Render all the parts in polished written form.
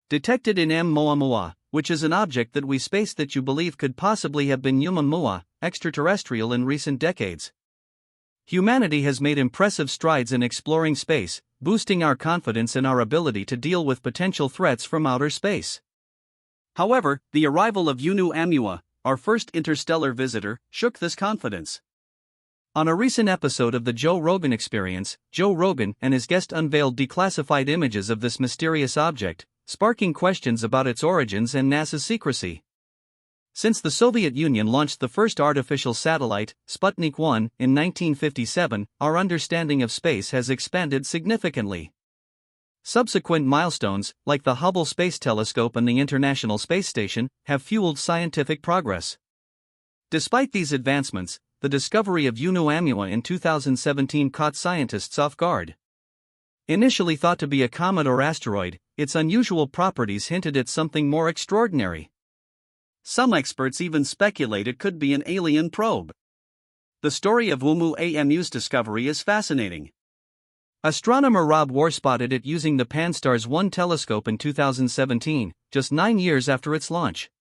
detected in Oumuamua, which is an object that we space that you believe could possibly have been Oumuamua, extraterrestrial in recent decades. Humanity has made impressive strides in exploring space, boosting our confidence in our ability to deal with potential threats from outer space. However, the arrival of Oumuamua, our first interstellar visitor, shook this confidence. On a recent episode of the Joe Rogan Experience, Joe Rogan and his guest unveiled declassified images of this mysterious object, sparking questions about its origins and NASA's secrecy. Since the Soviet Union launched the first artificial satellite, Sputnik 1, in 1957, our understanding of space has expanded significantly. Subsequent milestones, like the Hubble Space Telescope and the International Space Station, have fueled scientific progress. Despite these advancements, the discovery of Oumuamua in 2017 caught scientists off guard. Initially thought to be a comet or asteroid, its unusual properties hinted at something more extraordinary. Some experts even speculate it could be an alien probe. The story of Oumuamua's discovery is fascinating. Astronomer Rob War spotted it using the Pan-STARRS 1 telescope in 2017, just 9 years after its launch.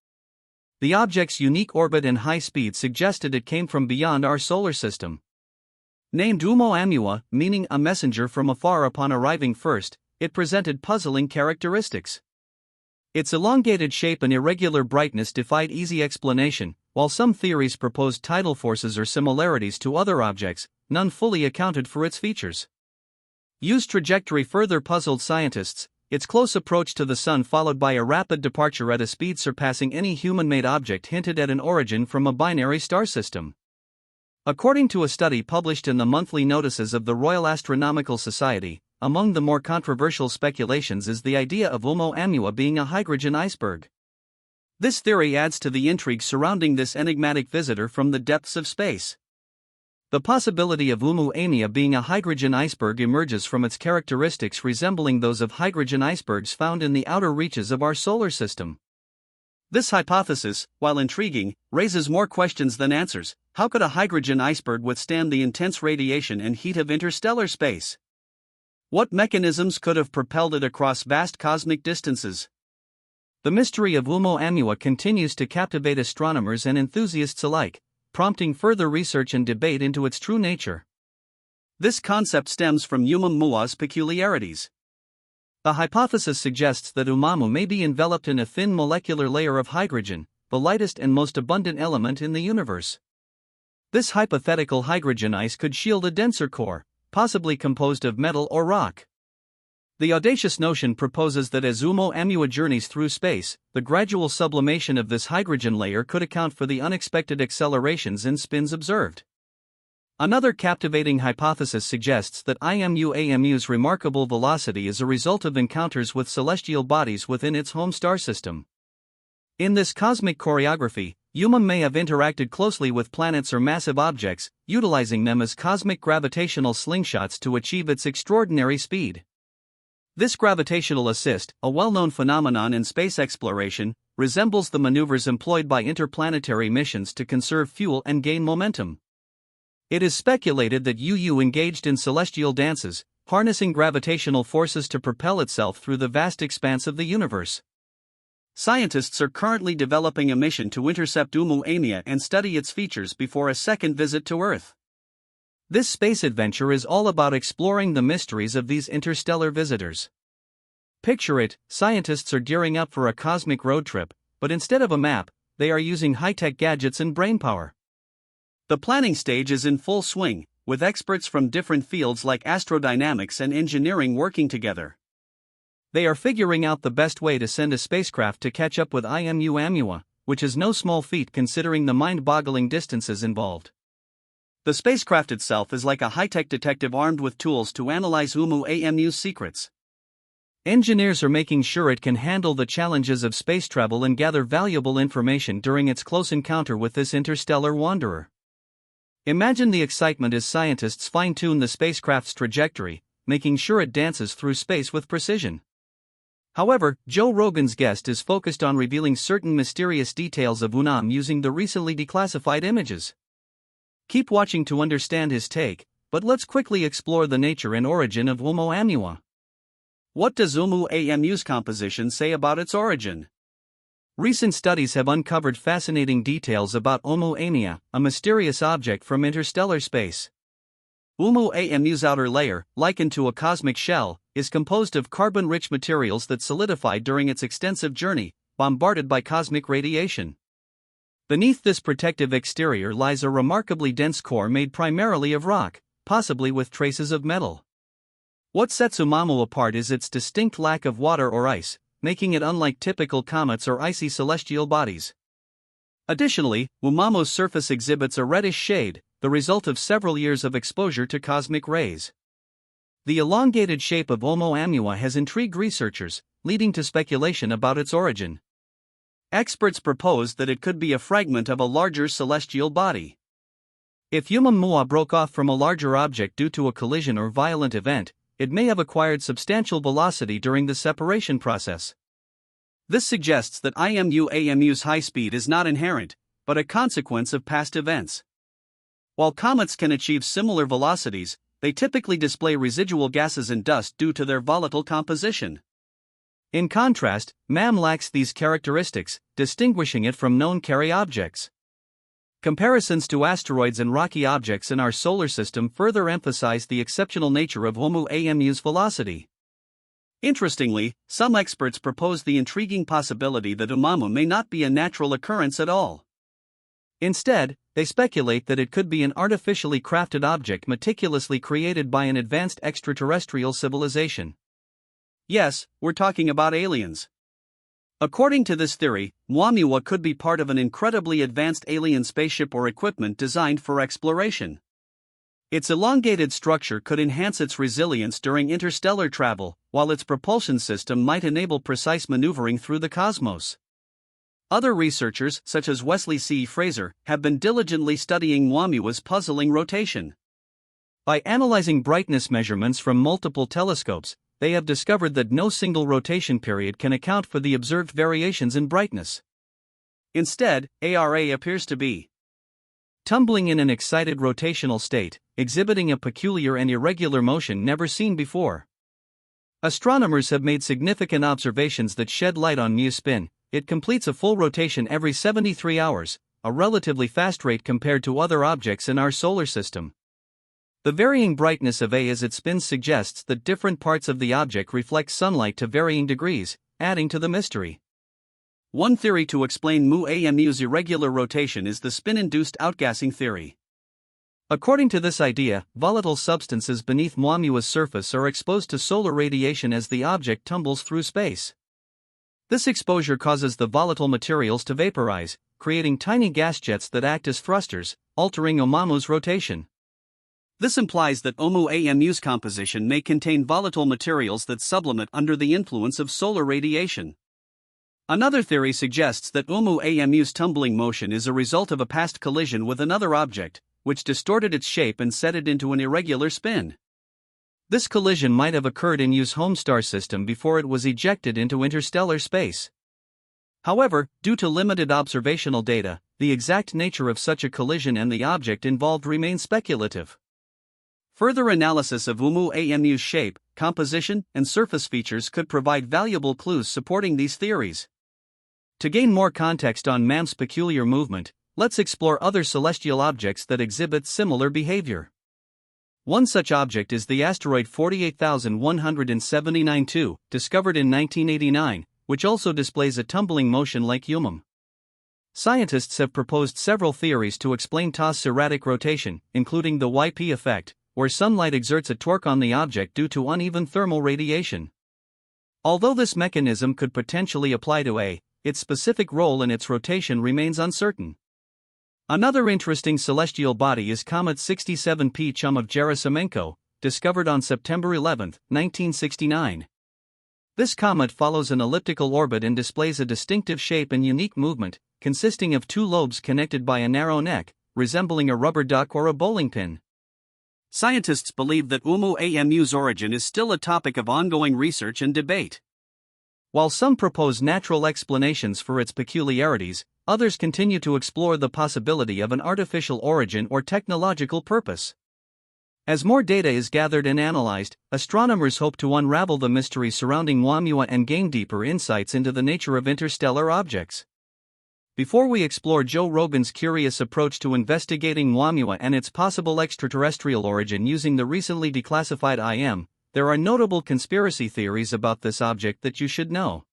The object's unique orbit and high speed suggested it came from beyond our solar system. Named Oumuamua, meaning a messenger from afar upon arriving first, it presented puzzling characteristics. Its elongated shape and irregular brightness defied easy explanation, while some theories proposed tidal forces or similarities to other objects, none fully accounted for its features. U's trajectory further puzzled scientists, its close approach to the Sun followed by a rapid departure at a speed surpassing any human-made object hinted at an origin from a binary star system. According to a study published in the monthly notices of the Royal Astronomical Society, among the more controversial speculations is the idea of Oumuamua being a hydrogen iceberg. This theory adds to the intrigue surrounding this enigmatic visitor from the depths of space. The possibility of Oumuamua being a hydrogen iceberg emerges from its characteristics resembling those of hydrogen icebergs found in the outer reaches of our solar system. This hypothesis, while intriguing, raises more questions than answers. How could a hydrogen iceberg withstand the intense radiation and heat of interstellar space? What mechanisms could have propelled it across vast cosmic distances? The mystery of Oumuamua continues to captivate astronomers and enthusiasts alike, prompting further research and debate into its true nature. This concept stems from Oumuamua's peculiarities. The hypothesis suggests that Oumuamua may be enveloped in a thin molecular layer of hydrogen, the lightest and most abundant element in the universe. This hypothetical hydrogen ice could shield a denser core, possibly composed of metal or rock. The audacious notion proposes that as Oumuamua journeys through space, the gradual sublimation of this hydrogen layer could account for the unexpected accelerations and spins observed. Another captivating hypothesis suggests that Oumuamua's remarkable velocity is a result of encounters with celestial bodies within its home star system. In this cosmic choreography, Oumuamua may have interacted closely with planets or massive objects, utilizing them as cosmic gravitational slingshots to achieve its extraordinary speed. This gravitational assist, a well-known phenomenon in space exploration, resembles the maneuvers employed by interplanetary missions to conserve fuel and gain momentum. It is speculated that UU engaged in celestial dances, harnessing gravitational forces to propel itself through the vast expanse of the universe. Scientists are currently developing a mission to intercept Oumuamua and study its features before a second visit to Earth. This space adventure is all about exploring the mysteries of these interstellar visitors. Picture it, scientists are gearing up for a cosmic road trip, but instead of a map, they are using high-tech gadgets and brainpower. The planning stage is in full swing, with experts from different fields like astrodynamics and engineering working together. They are figuring out the best way to send a spacecraft to catch up with Oumuamua, which is no small feat considering the mind-boggling distances involved. The spacecraft itself is like a high-tech detective armed with tools to analyze Oumuamua's secrets. Engineers are making sure it can handle the challenges of space travel and gather valuable information during its close encounter with this interstellar wanderer. Imagine the excitement as scientists fine-tune the spacecraft's trajectory, making sure it dances through space with precision. However, Joe Rogan's guest is focused on revealing certain mysterious details of Oumuamua using the recently declassified images. Keep watching to understand his take, but let's quickly explore the nature and origin of Oumuamua. What does Oumuamua's composition say about its origin? Recent studies have uncovered fascinating details about Oumuamua, a mysterious object from interstellar space. Oumuamua's outer layer, likened to a cosmic shell, is composed of carbon-rich materials that solidified during its extensive journey, bombarded by cosmic radiation. Beneath this protective exterior lies a remarkably dense core made primarily of rock, possibly with traces of metal. What sets Oumuamua apart is its distinct lack of water or ice, making it unlike typical comets or icy celestial bodies. Additionally, Oumuamua's surface exhibits a reddish shade, the result of several years of exposure to cosmic rays. The elongated shape of Oumuamua has intrigued researchers, leading to speculation about its origin. Experts propose that it could be a fragment of a larger celestial body. If Oumuamua broke off from a larger object due to a collision or violent event, it may have acquired substantial velocity during the separation process. This suggests that Oumuamua's high speed is not inherent, but a consequence of past events. While comets can achieve similar velocities, they typically display residual gases and dust due to their volatile composition. In contrast, MAM lacks these characteristics, distinguishing it from known carry objects. Comparisons to asteroids and rocky objects in our solar system further emphasize the exceptional nature of Oumuamua's velocity. Interestingly, some experts propose the intriguing possibility that Oumuamua may not be a natural occurrence at all. Instead, they speculate that it could be an artificially crafted object meticulously created by an advanced extraterrestrial civilization. Yes, we're talking about aliens. According to this theory, Oumuamua could be part of an incredibly advanced alien spaceship or equipment designed for exploration. Its elongated structure could enhance its resilience during interstellar travel, while its propulsion system might enable precise maneuvering through the cosmos. Other researchers, such as Wesley C. Fraser, have been diligently studying Oumuamua's puzzling rotation. By analyzing brightness measurements from multiple telescopes, they have discovered that no single rotation period can account for the observed variations in brightness. Instead, ARA appears to be tumbling in an excited rotational state, exhibiting a peculiar and irregular motion never seen before. Astronomers have made significant observations that shed light on Mu's spin. It completes a full rotation every 73 hours, a relatively fast rate compared to other objects in our solar system. The varying brightness of A as it spins suggests that different parts of the object reflect sunlight to varying degrees, adding to the mystery. One theory to explain Oumuamua's irregular rotation is the spin-induced outgassing theory. According to this idea, volatile substances beneath Oumuamua's surface are exposed to solar radiation as the object tumbles through space. This exposure causes the volatile materials to vaporize, creating tiny gas jets that act as thrusters, altering Oumuamua's rotation. This implies that Oumuamua's composition may contain volatile materials that sublimate under the influence of solar radiation. Another theory suggests that Oumuamua's tumbling motion is a result of a past collision with another object, which distorted its shape and set it into an irregular spin. This collision might have occurred in U's home star system before it was ejected into interstellar space. However, due to limited observational data, the exact nature of such a collision and the object involved remains speculative. Further analysis of Oumuamua's shape, composition, and surface features could provide valuable clues supporting these theories. To gain more context on MAM's peculiar movement, let's explore other celestial objects that exhibit similar behavior. One such object is the asteroid 48179-2, discovered in 1989, which also displays a tumbling motion like Oumuamua. Scientists have proposed several theories to explain TA's erratic rotation, including the YP effect, where sunlight exerts a torque on the object due to uneven thermal radiation. Although this mechanism could potentially apply to A, its specific role in its rotation remains uncertain. Another interesting celestial body is Comet 67P Chum of Gerasimenko, discovered on September 11, 1969. This comet follows an elliptical orbit and displays a distinctive shape and unique movement, consisting of two lobes connected by a narrow neck, resembling a rubber duck or a bowling pin. Scientists believe that Oumuamua's origin is still a topic of ongoing research and debate. While some propose natural explanations for its peculiarities, others continue to explore the possibility of an artificial origin or technological purpose. As more data is gathered and analyzed, astronomers hope to unravel the mystery surrounding Oumuamua and gain deeper insights into the nature of interstellar objects. Before we explore Joe Rogan's curious approach to investigating Oumuamua and its possible extraterrestrial origin using the recently declassified IM, there are notable conspiracy theories about this object that you should know.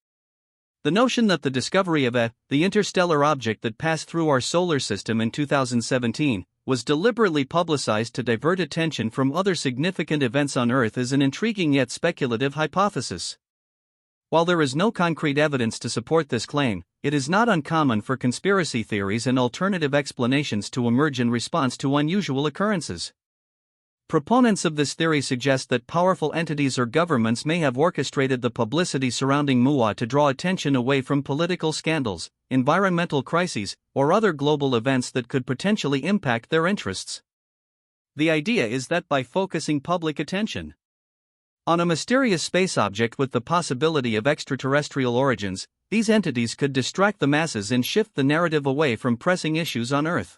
The notion that the discovery of the interstellar object that passed through our solar system in 2017, was deliberately publicized to divert attention from other significant events on Earth is an intriguing yet speculative hypothesis. While there is no concrete evidence to support this claim, it is not uncommon for conspiracy theories and alternative explanations to emerge in response to unusual occurrences. Proponents of this theory suggest that powerful entities or governments may have orchestrated the publicity surrounding Oumuamua to draw attention away from political scandals, environmental crises, or other global events that could potentially impact their interests. The idea is that by focusing public attention on a mysterious space object with the possibility of extraterrestrial origins, these entities could distract the masses and shift the narrative away from pressing issues on Earth.